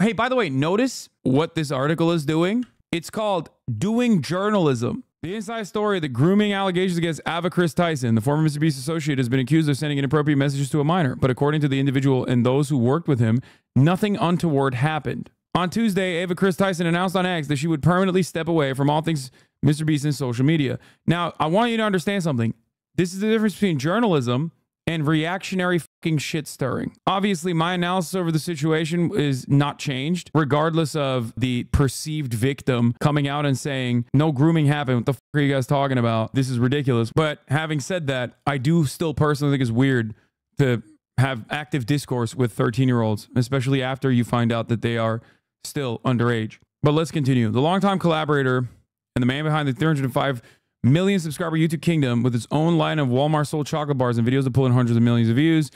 Hey, by the way, notice what this article is doing. It's called Doing Journalism. The inside story, the grooming allegations against Ava Chris Tyson, the former Mr. Beast associate, has been accused of sending inappropriate messages to a minor. But according to the individual and those who worked with him, nothing untoward happened. On Tuesday, Ava Chris Tyson announced on X that she would permanently step away from all things Mr. Beast and social media. Now, I want you to understand something. This is the difference between journalism and reactionary fucking shit stirring. Obviously, my analysis over the situation is not changed, regardless of the perceived victim coming out and saying, no grooming happened. What the fuck are you guys talking about? This is ridiculous. But having said that, I do still personally think it's weird to have active discourse with 13-year-olds, especially after you find out that they are still underage. But let's continue. The longtime collaborator and the man behind the 305 million subscriber YouTube kingdom with its own line of Walmart sold chocolate bars and videos that pull in hundreds of millions of views.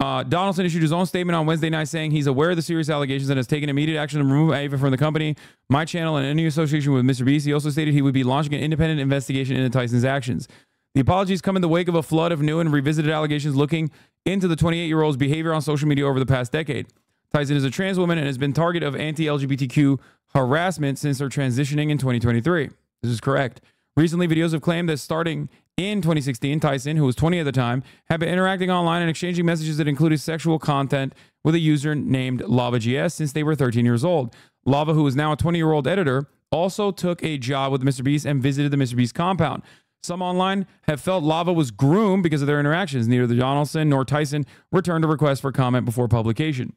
Donaldson issued his own statement on Wednesday night saying he's aware of the serious allegations and has taken immediate action to remove Ava from the company, my channel, and any association with Mr. Beast. He also stated he would be launching an independent investigation into Tyson's actions. The apologies come in the wake of a flood of new and revisited allegations looking into the 28-year-old's behavior on social media over the past decade. Tyson is a trans woman and has been target of anti-LGBTQ harassment since her transitioning in 2023. This is correct. Recently, videos have claimed that starting in 2016, Tyson, who was 20 at the time, had been interacting online and exchanging messages that included sexual content with a user named LavaGS since they were 13 years old. Lava, who is now a 20-year-old editor, also took a job with Mr. Beast and visited the Mr. Beast compound. Some online have felt Lava was groomed because of their interactions. Neither the Donaldson nor Tyson returned a request for comment before publication.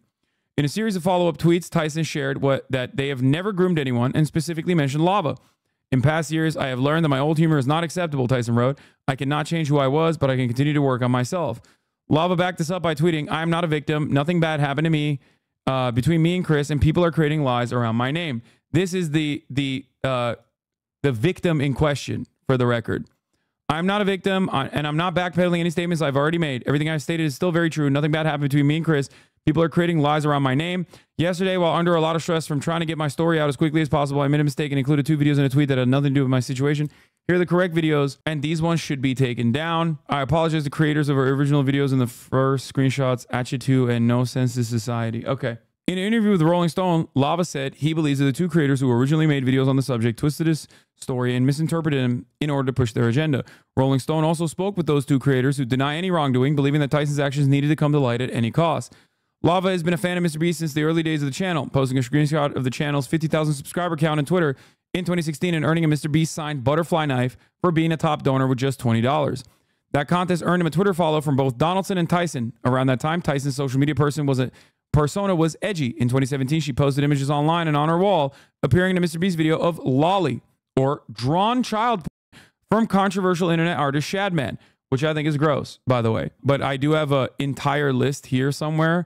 In a series of follow-up tweets, Tyson shared that they have never groomed anyone and specifically mentioned Lava. In past years, I have learned that my old humor is not acceptable, Tyson wrote. I cannot change who I was, but I can continue to work on myself. Lava backed this up by tweeting, I am not a victim. Nothing bad happened to me between me and Chris, and people are creating lies around my name. This is the victim in question, for the record. I'm not a victim, and I'm not backpedaling any statements I've already made. Everything I've stated is still very true. Nothing bad happened between me and Chris. People are creating lies around my name. Yesterday, while under a lot of stress from trying to get my story out as quickly as possible, I made a mistake and included 2 videos in a tweet that had nothing to do with my situation. Here are the correct videos, and these ones should be taken down. I apologize to creators of our original videos in the first screenshots, at you too, and no sense to society. Okay. In an interview with Rolling Stone, Lava said he believes that the 2 creators who originally made videos on the subject twisted his story and misinterpreted him in order to push their agenda. Rolling Stone also spoke with those 2 creators who deny any wrongdoing, believing that Tyson's actions needed to come to light at any cost. Lava has been a fan of Mr. Beast since the early days of the channel, posting a screenshot of the channel's 50,000 subscriber count on Twitter in 2016 and earning a Mr. Beast signed butterfly knife for being a top donor with just $20. That contest earned him a Twitter follow from both Donaldson and Tyson. Around that time, Tyson's social media persona was edgy. In 2017, she posted images online and on her wall appearing in a Mr. Beast video of Lolly, or drawn child porn, from controversial internet artist Shadman, which I think is gross, by the way. But I do have an entire list here somewhere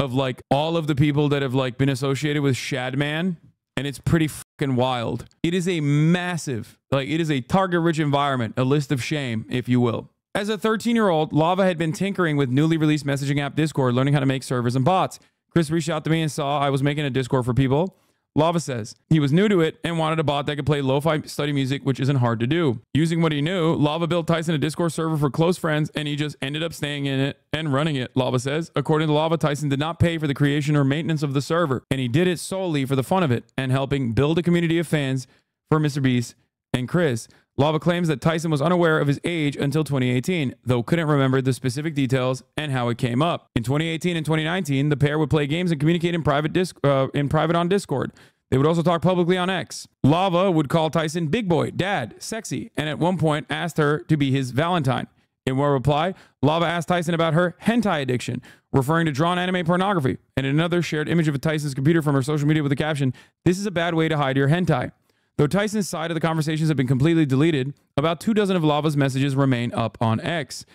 of like all of the people that have like been associated with Shadman, and it's pretty fucking wild. It is a massive, like it is a target-rich environment, a list of shame, if you will. As a 13-year-old, Lava had been tinkering with newly released messaging app Discord, learning how to make servers and bots. Chris reached out to me and saw I was making a Discord for people. Lava says he was new to it and wanted a bot that could play lo-fi study music, which isn't hard to do. Using what he knew, Lava built Tyson a Discord server for close friends, and he just ended up staying in it and running it, Lava says. According to Lava, Tyson did not pay for the creation or maintenance of the server, and he did it solely for the fun of it and helping build a community of fans for Mr. Beast and Chris. Lava claims that Tyson was unaware of his age until 2018, though couldn't remember the specific details and how it came up. In 2018 and 2019, the pair would play games and communicate in private on Discord. They would also talk publicly on X. Lava would call Tyson big boy, dad, sexy, and at one point asked her to be his Valentine. In one reply, Lava asked Tyson about her hentai addiction, referring to drawn anime pornography, and in another shared image of Tyson's computer from her social media with the caption, "This is a bad way to hide your hentai." Though Tyson's side of the conversations have been completely deleted, about 24 of Lava's messages remain up on X.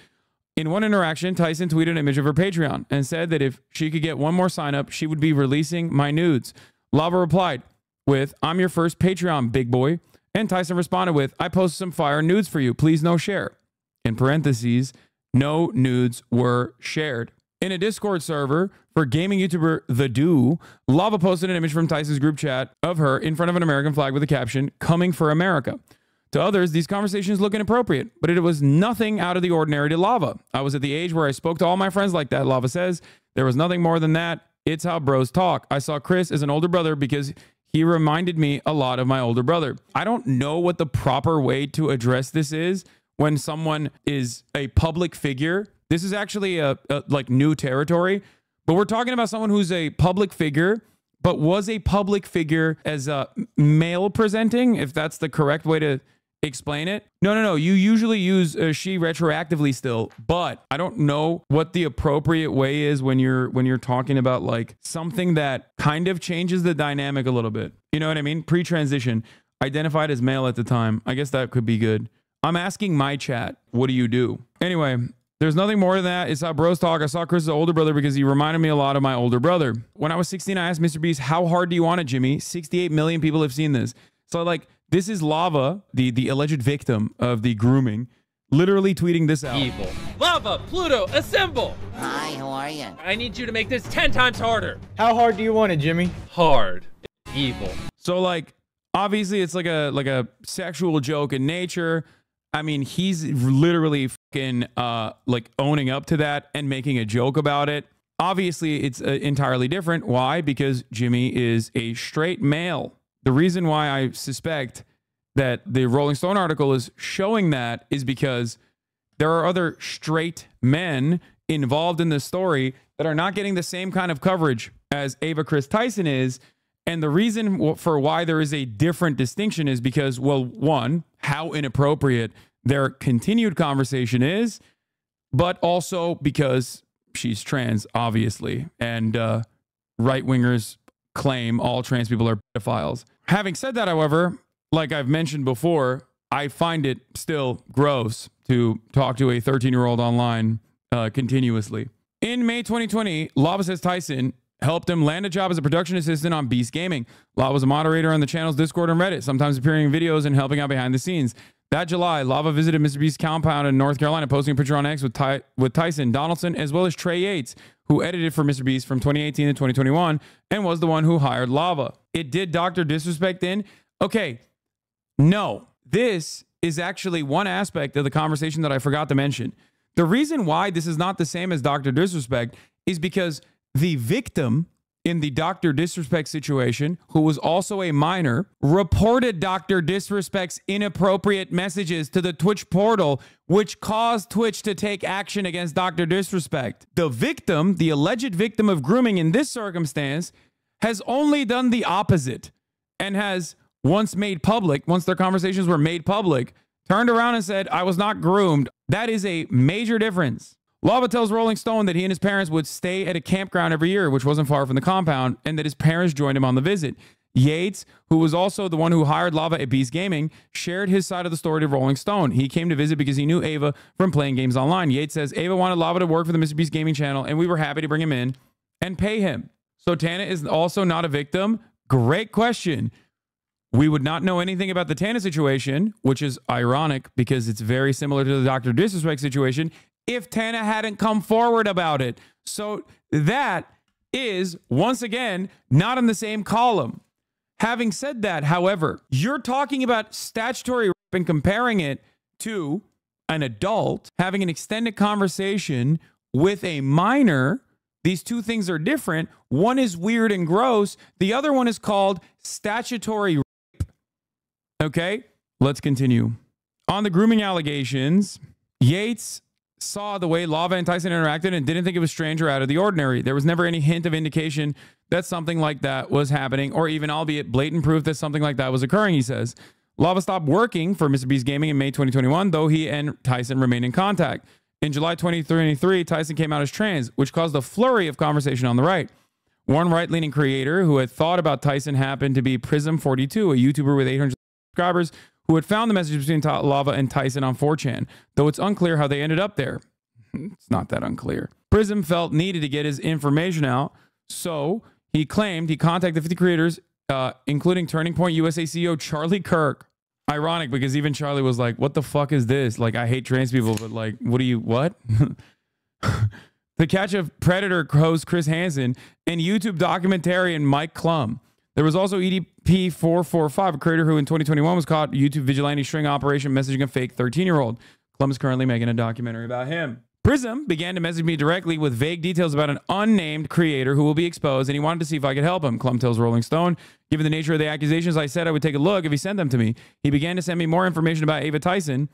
In one interaction, Tyson tweeted an image of her Patreon and said that if she could get one more sign up, she would be releasing my nudes. Lava replied with, "I'm your first Patreon, big boy." And Tyson responded with, "I posted some fire nudes for you. Please no share." In parentheses, no nudes were shared. In a Discord server for gaming YouTuber The Do, Lava posted an image from Tyson's group chat of her in front of an American flag with the caption, "Coming for America." To others, these conversations look inappropriate, but it was nothing out of the ordinary to Lava. "I was at the age where I spoke to all my friends like that," Lava says. "There was nothing more than that. It's how bros talk. I saw Chris as an older brother because he reminded me a lot of my older brother. I don't know what the proper way to address this is when someone is a public figure. This is actually a like new territory, but we're talking about someone who's a public figure, but was a public figure as a male presenting, if that's the correct way to explain it. No. You usually use she retroactively still, but I don't know what the appropriate way is when you're talking about like something that kind of changes the dynamic a little bit. You know what I mean? Pre-transition, identified as male at the time. I guess that could be good. I'm asking my chat, what do you do? Anyway, there's nothing more than that. It's how bros talk. I saw Chris's older brother because he reminded me a lot of my older brother. When I was 16, I asked Mr. Beast, how hard do you want it, Jimmy? 68 million people have seen this. So like, this is Lava, the alleged victim of the grooming, literally tweeting this out. Evil. Lava, Pluto, assemble! Hi, how are you? I need you to make this 10 times harder. How hard do you want it, Jimmy? Hard. Evil. So like, obviously it's like a sexual joke in nature. I mean, he's literally fucking like owning up to that and making a joke about it. Obviously, it's entirely different. Why? Because Jimmy is a straight male. The reason why I suspect that the Rolling Stone article is showing that is because there are other straight men involved in this story that are not getting the same kind of coverage as Ava Chris Tyson is. And the reason for why there is a different distinction is because, well, one, how inappropriate their continued conversation is, but also because she's trans, obviously. And right-wingers claim all trans people are pedophiles. Having said that, however, like I've mentioned before, I find it still gross to talk to a 13-year-old online continuously. In May 2020, Lava Says Tyson helped him land a job as a production assistant on Beast Gaming. Lava was a moderator on the channel's Discord and Reddit, sometimes appearing in videos and helping out behind the scenes. That July, Lava visited Mr. Beast's compound in North Carolina, posting a picture on X with Tyson Donaldson, as well as Trey Yates, who edited for Mr. Beast from 2018 to 2021 and was the one who hired Lava. It did Dr. Disrespect in? Okay, no. This is actually one aspect of the conversation that I forgot to mention. The reason why this is not the same as Dr. Disrespect is because the victim in the Dr. Disrespect situation, who was also a minor, reported Dr. Disrespect's inappropriate messages to the Twitch portal, which caused Twitch to take action against Dr. Disrespect. The victim, the alleged victim of grooming in this circumstance, has only done the opposite and has once their conversations were made public, turned around and said, I was not groomed. That is a major difference. Lava tells Rolling Stone that he and his parents would stay at a campground every year, which wasn't far from the compound, and that his parents joined him on the visit. Yates, who was also the one who hired Lava at Beast Gaming, shared his side of the story to Rolling Stone. He came to visit because he knew Ava from playing games online. Yates says, Ava wanted Lava to work for the Mr. Beast Gaming channel, and we were happy to bring him in and pay him. So Tana is also not a victim? Great question. We would not know anything about the Tana situation, which is ironic because it's very similar to the Dr. Disrespect situation, if Tana hadn't come forward about it. So that is, once again, not in the same column. Having said that, however, you're talking about statutory rape and comparing it to an adult having an extended conversation with a minor. These two things are different. One is weird and gross. The other one is called statutory rape. Okay, let's continue. On the grooming allegations, Yates saw the way Lava and Tyson interacted and didn't think it was strange or out of the ordinary. There was never any hint of indication that something like that was happening, or even albeit blatant proof that something like that was occurring, he says. Lava stopped working for Mr. Beast Gaming in May 2021, though he and Tyson remained in contact. In July 2023, Tyson came out as trans, which caused a flurry of conversation on the right. One right-leaning creator who had thought about Tyson happened to be Prism42, a YouTuber with 800 subscribers, who had found the message between Lava and Tyson on 4chan, though it's unclear how they ended up there. It's not that unclear. Prism felt needed to get his information out, so he claimed he contacted 50 creators, including Turning Point USA CEO Charlie Kirk. Ironic, because even Charlie was like, what the fuck is this? Like, I hate trans people, but like, what? To Catch a Predator host Chris Hansen, and YouTube documentarian Mike Klum. There was also EDP445, a creator who in 2021 was caught YouTube vigilante string operation messaging a fake 13-year-old. Klum is currently making a documentary about him. Prism began to message me directly with vague details about an unnamed creator who will be exposed, and he wanted to see if I could help him. Klum tells Rolling Stone. Given the nature of the accusations, I said I would take a look if he sent them to me. He began to send me more information about Ava Tyson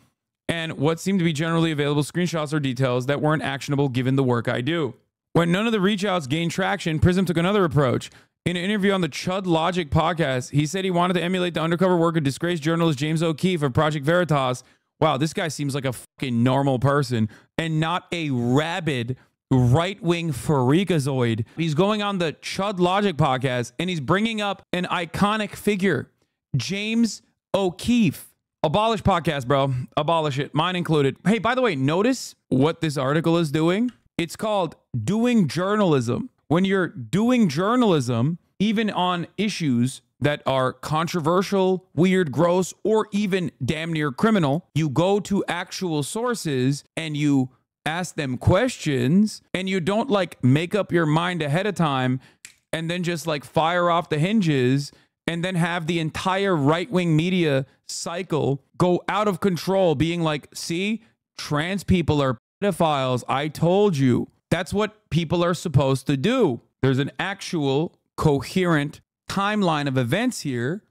and what seemed to be generally available screenshots or details that weren't actionable given the work I do. When none of the reach outs gained traction, Prism took another approach. In an interview on the Chud Logic podcast, he said he wanted to emulate the undercover work of disgraced journalist James O'Keefe of Project Veritas. Wow, this guy seems like a fucking normal person and not a rabid right-wing freakazoid. He's going on the Chud Logic podcast and he's bringing up an iconic figure, James O'Keefe. Abolish podcast, bro. Abolish it. Mine included. Hey, by the way, notice what this article is doing? It's called Doing Journalism. When you're doing journalism, even on issues that are controversial, weird, gross, or even damn near criminal, you go to actual sources and you ask them questions and you don't like make up your mind ahead of time and then just like fire off the hinges and then have the entire right-wing media cycle go out of control being like, see, trans people are pedophiles. I told you. That's what people are supposed to do. There's an actual coherent timeline of events here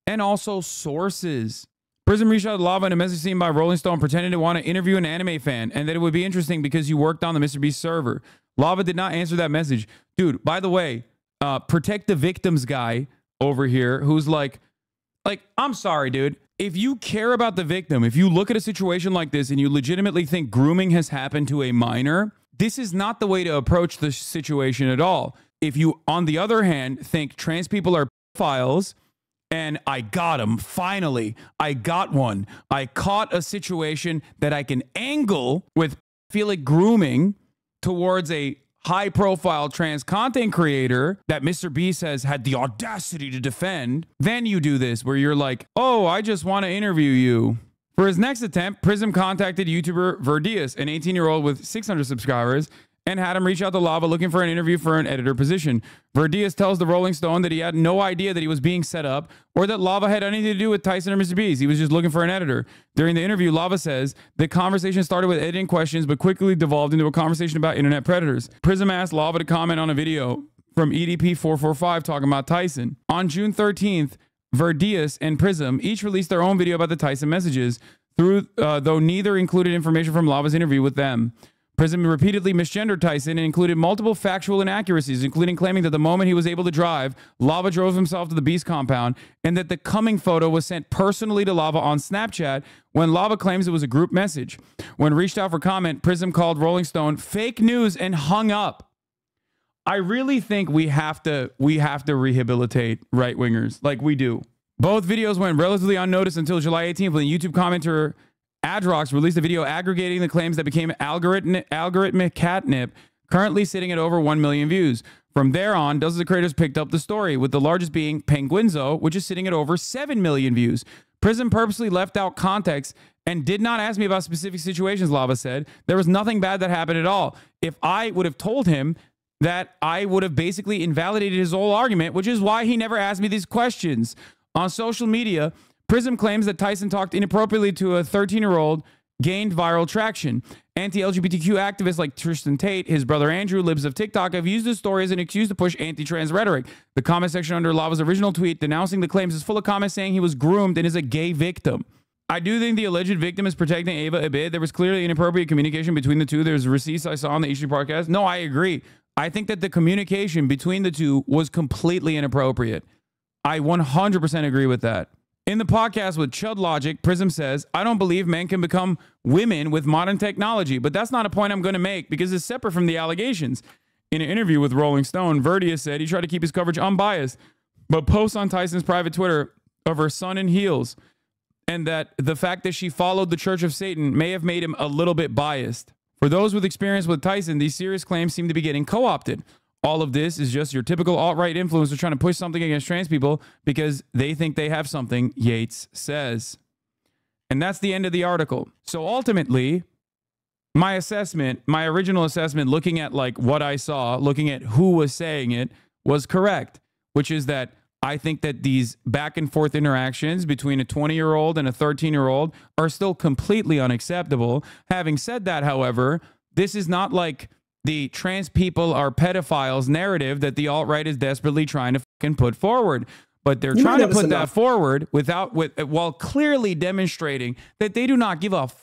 and also sources. Prism reached out to Lava in a message seen by Rolling Stone pretending to want to interview an anime fan and that it would be interesting because you worked on the Mr. Beast server. Lava did not answer that message. Dude, by the way, protect the victims guy over here who's like, I'm sorry, dude. If you care about the victim, if you look at a situation like this and you legitimately think grooming has happened to a minor, this is not the way to approach the situation at all. If you, on the other hand, think trans people are pedophiles and I got them, finally, I got one. I caught a situation that I can angle with pedophilic grooming towards a high-profile trans content creator that Mr. Beast has had the audacity to defend, then you do this where you're like, oh, I just want to interview you. For his next attempt, Prism contacted YouTuber Verdius, an 18-year-old with 600 subscribers, and had him reach out to Lava looking for an interview for an editor position. Verdius tells the Rolling Stone that he had no idea that he was being set up or that Lava had anything to do with Tyson or Mr. Beast. He was just looking for an editor. During the interview, Lava says the conversation started with editing questions but quickly devolved into a conversation about internet predators. Prism asked Lava to comment on a video from EDP445 talking about Tyson. On June 13th, Verdius and Prism each released their own video about the Tyson messages, though neither included information from Lava's interview with them. Prism repeatedly misgendered Tyson and included multiple factual inaccuracies, including claiming that the moment he was able to drive, Lava drove himself to the Beast compound, and that the coming photo was sent personally to Lava on Snapchat when Lava claims it was a group message. When reached out for comment, Prism called Rolling Stone fake news and hung up. I really think we have to rehabilitate right-wingers like we do. Both videos went relatively unnoticed until July 18th when YouTube commenter Adrox released a video aggregating the claims that became algorithmic catnip, currently sitting at over 1 million views. From there on, dozens of creators picked up the story, with the largest being Penguinzo, which is sitting at over 7 million views. Prism purposely left out context and did not ask me about specific situations, Lava said. There was nothing bad that happened at all. If I would have told him that, I would have basically invalidated his whole argument, which is why he never asked me these questions. On social media, Prism claims that Tyson talked inappropriately to a 13-year-old, gained viral traction. Anti-LGBTQ activists like Tristan Tate, his brother Andrew, libs of TikTok, have used the story as an excuse to push anti-trans rhetoric. The comment section under Lava's original tweet denouncing the claims is full of comments saying he was groomed and is a gay victim. I do think the alleged victim is protecting Ava a bit. There was clearly inappropriate communication between the two. There's receipts I saw on the H3 podcast. No, I agree. I think that the communication between the two was completely inappropriate. I 100% agree with that. In the podcast with Chud Logic, Prism says, I don't believe men can become women with modern technology, but that's not a point I'm going to make because it's separate from the allegations. In an interview with Rolling Stone, Verdius said he tried to keep his coverage unbiased, but posts on Tyson's private Twitter of her son in heels, and that the fact that she followed the Church of Satan may have made him a little bit biased. For those with experience with Tyson, these serious claims seem to be getting co-opted. All of this is just your typical alt-right influencer trying to push something against trans people because they think they have something, Yates says. And that's the end of the article. So ultimately, my assessment, my original assessment, looking at like what I saw, looking at who was saying it, was correct, which is that I think that these back and forth interactions between a 20-year-old and a 13-year-old are still completely unacceptable. Having said that, however, this is not like the trans people are pedophiles narrative that the alt-right is desperately trying to fucking put forward. But they're trying to put that forward while clearly demonstrating that they do not give a fuck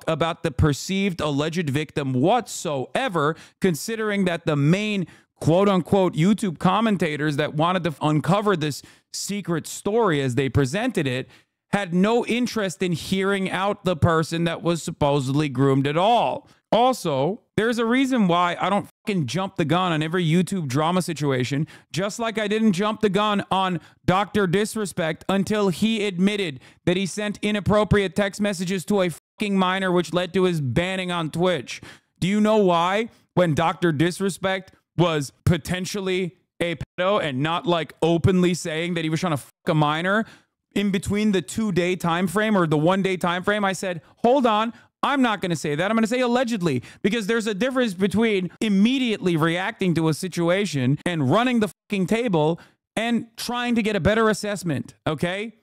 about the perceived alleged victim whatsoever, considering that the main quote-unquote YouTube commentators that wanted to uncover this secret story as they presented it had no interest in hearing out the person that was supposedly groomed at all. Also, there's a reason why I don't fucking jump the gun on every YouTube drama situation, just like I didn't jump the gun on Dr. Disrespect until he admitted that he sent inappropriate text messages to a fucking minor, which led to his banning on Twitch. Do you know why? When Dr. Disrespect was potentially a pedo and not like openly saying that he was trying to fuck a minor, in between the 2-day time frame or the 1-day time frame, I said, hold on, I'm not going to say that. I'm going to say allegedly, because there's a difference between immediately reacting to a situation and running the fucking table and trying to get a better assessment. Okay.